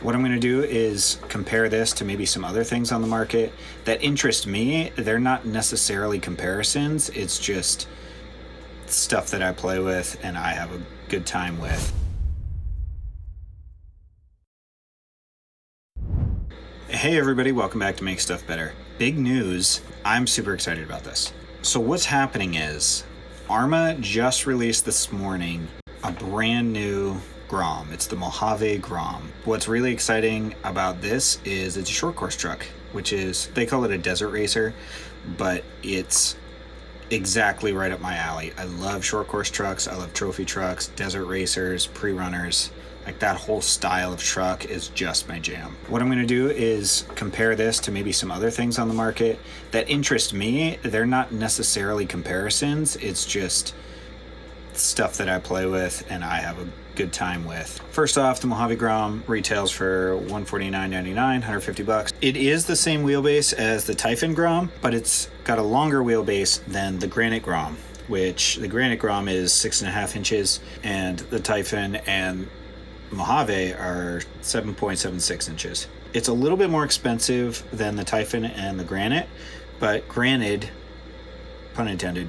What I'm going to do is compare this to maybe some other things on the market that interest me. They're not necessarily comparisons, it's just stuff that I play with and I have a good time with. Hey everybody, welcome back to Make Stuff Better. Big news, I'm super excited about this. So what's happening is Arrma just released this morning a brand new Grom. It's the Mojave Grom. What's really exciting about this is it's a short course truck, which is, they call it a desert racer, but it's exactly right up my alley. I love short course trucks, I love trophy trucks, desert racers, pre-runners. Like that whole style of truck is just my jam. What I'm going to do is compare this to maybe some other things on the market that interest me. They're not necessarily comparisons, it's just stuff that I play with and I have a good time with. First off, the Mojave Grom retails for $149.99, $150. It is the same wheelbase as the Typhon Grom, but it's got a longer wheelbase than the Granite Grom, which the Granite Grom is 6.5 inches and the Typhon and Mojave are 7.76 inches. It's a little bit more expensive than the Typhon and the Granite, but granted, pun intended,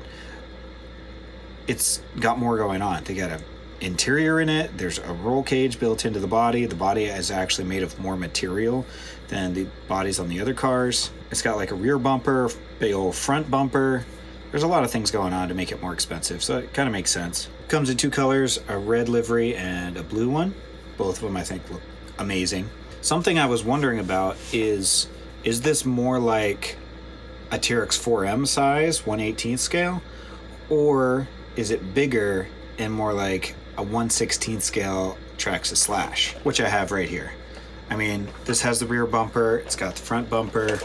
it's got more going on. They got an interior in it, there's a roll cage built into the body. The body is actually made of more material than the bodies on the other cars. It's got like a rear bumper, big old front bumper. There's a lot of things going on to make it more expensive, so it kind of makes sense. Comes in two colors, a red livery and a blue one. Both of them I think look amazing. Something I was wondering about is this more like a TRX 4M size, 1/18 scale, or is it bigger and more like a 1/16 scale Traxxas Slash, which I have right here. I mean, this has the rear bumper, it's got the front bumper,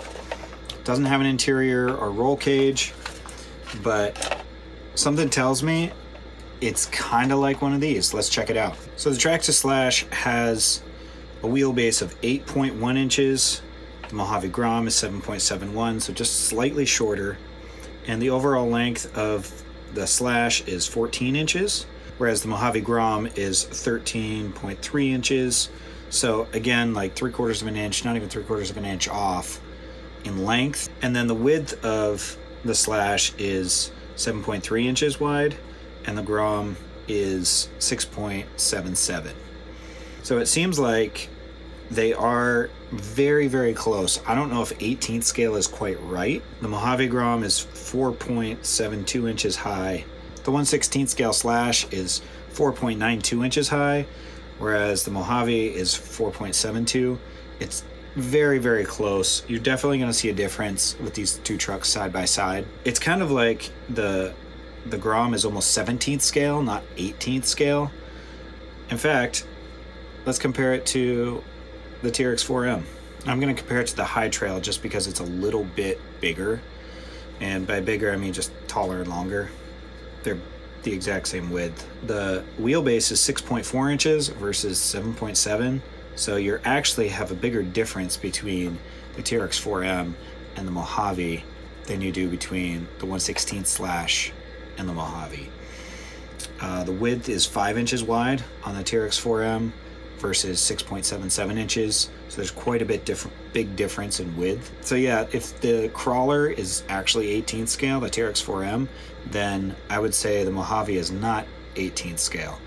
doesn't have an interior or roll cage, but something tells me it's kind of like one of these. Let's check it out. So the Traxxas Slash has a wheelbase of 8.1 inches. The Mojave Grom is 7.71, so just slightly shorter. And the overall length of the Slash is 14 inches, whereas the Mojave Grom is 13.3 inches. So again, like 3/4 of an inch, not even 3/4 of an inch off in length. And then the width of the Slash is 7.3 inches wide, and the Grom is 6.77. So it seems like they are very, very close. I don't know if 18th scale is quite right. The Mojave Grom is 4.72 inches high. The 1/16 scale Slash is 4.92 inches high, whereas the Mojave is 4.72. It's very, very close. You're definitely going to see a difference with these two trucks side by side. It's kind of like the Grom is almost 17th scale, not 18th scale. In fact, let's compare it to the TRX 4M. I'm going to compare it to the High Trail just because it's a little bit bigger. And by bigger, I mean just taller and longer. They're the exact same width. The wheelbase is 6.4 inches versus 7.7. So you actually have a bigger difference between the TRX 4M and the Mojave than you do between the 1/16 Slash and the Mojave. The width is 5 inches wide on the TRX 4M versus 6.77 inches. So there's quite a big difference in width. So yeah, if the crawler is actually 18th scale, the TRX 4M, then I would say the Mojave is not 18th scale.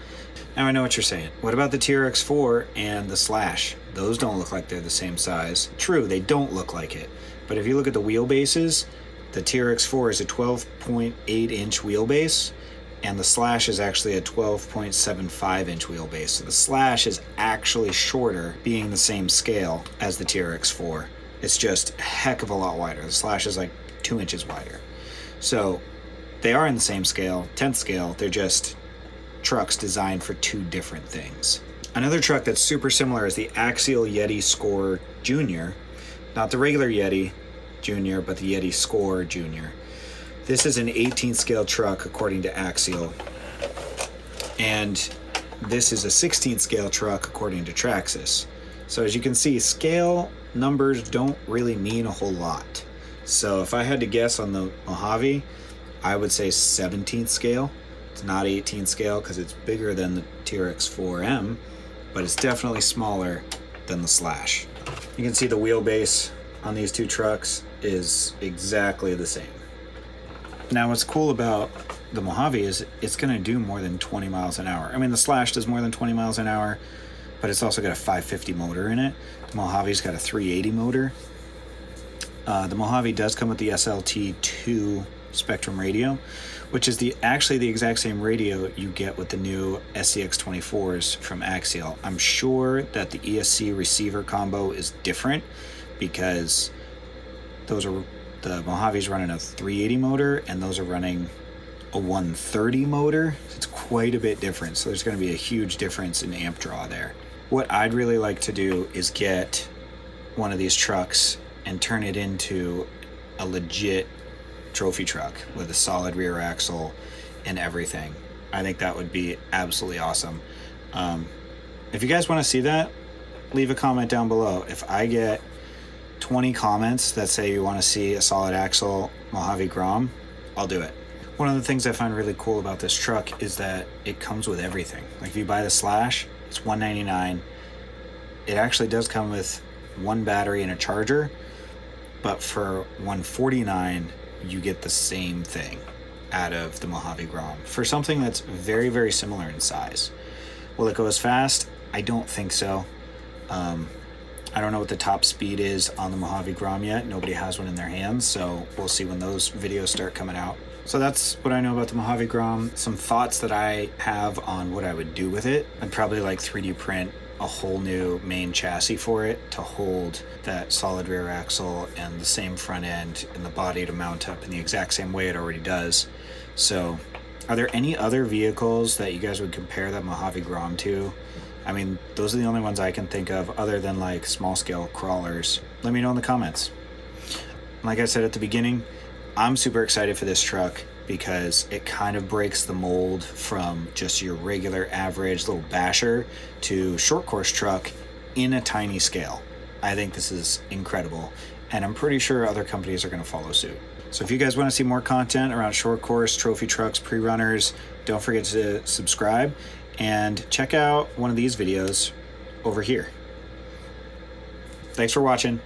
Now I know what you're saying. What about the TRX 4 and the Slash? Those don't look like they're the same size. True, they don't look like it. But if you look at the wheelbases, the TRX 4 is a 12.8 inch wheelbase, and the Slash is actually a 12.75 inch wheelbase. So the Slash is actually shorter, being the same scale as the TRX 4. It's just a heck of a lot wider. The Slash is like 2 inches wider. So they are in the same scale, 10th scale, they're just trucks designed for two different things. Another truck that's super similar is the Axial Yeti Score Jr. Not the regular Yeti Jr., but the Yeti Score Jr. This is an 18th scale truck according to Axial, and this is a 16th scale truck according to Traxxas. So as you can see, scale numbers don't really mean a whole lot. So if I had to guess on the Mojave, I would say 17th scale. It's not 18th scale because it's bigger than the TRX 4M, but it's definitely smaller than the Slash. You can see the wheelbase on these two trucks is exactly the same. Now what's cool about the Mojave is it's going to do more than 20 miles an hour. I mean, the Slash does more than 20 miles an hour, but it's also got a 550 motor in it. The Mojave's got a 380 motor. The Mojave does come with the SLT2 Spectrum radio, which is actually the exact same radio you get with the new SCX24s from Axial. I'm sure that the ESC receiver combo is different because the Mojave's running a 380 motor and those are running a 130 motor. It's quite a bit different, so there's going to be a huge difference in amp draw there. What I'd really like to do is get one of these trucks and turn it into a legit trophy truck with a solid rear axle and everything. I think that would be absolutely awesome. If you guys want to see that, leave a comment down below. If I get 20 comments that say you want to see a solid axle Mojave Grom, I'll do it. One of the things I find really cool about this truck is that it comes with everything. Like if you buy the Slash, it's $199. It actually does come with one battery and a charger, but for $149 you get the same thing out of the Mojave Grom for something that's very, very similar in size. Will it go as fast? I don't think so. I don't know what the top speed is on the Mojave Grom yet. Nobody has one in their hands, so we'll see when those videos start coming out. So that's what I know about the Mojave Grom. Some thoughts that I have on what I would do with it. I'd probably like 3D print a whole new main chassis for it to hold that solid rear axle and the same front end and the body to mount up in the exact same way it already does. So are there any other vehicles that you guys would compare that Mojave Grom to? I mean, those are the only ones I can think of other than like small scale crawlers. Let me know in the comments. Like I said at the beginning, I'm super excited for this truck because it kind of breaks the mold from just your regular average little basher to short course truck in a tiny scale. I think this is incredible, and I'm pretty sure other companies are going to follow suit. So if you guys want to see more content around short course, trophy trucks, pre-runners, don't forget to subscribe and check out one of these videos over here. Thanks for watching.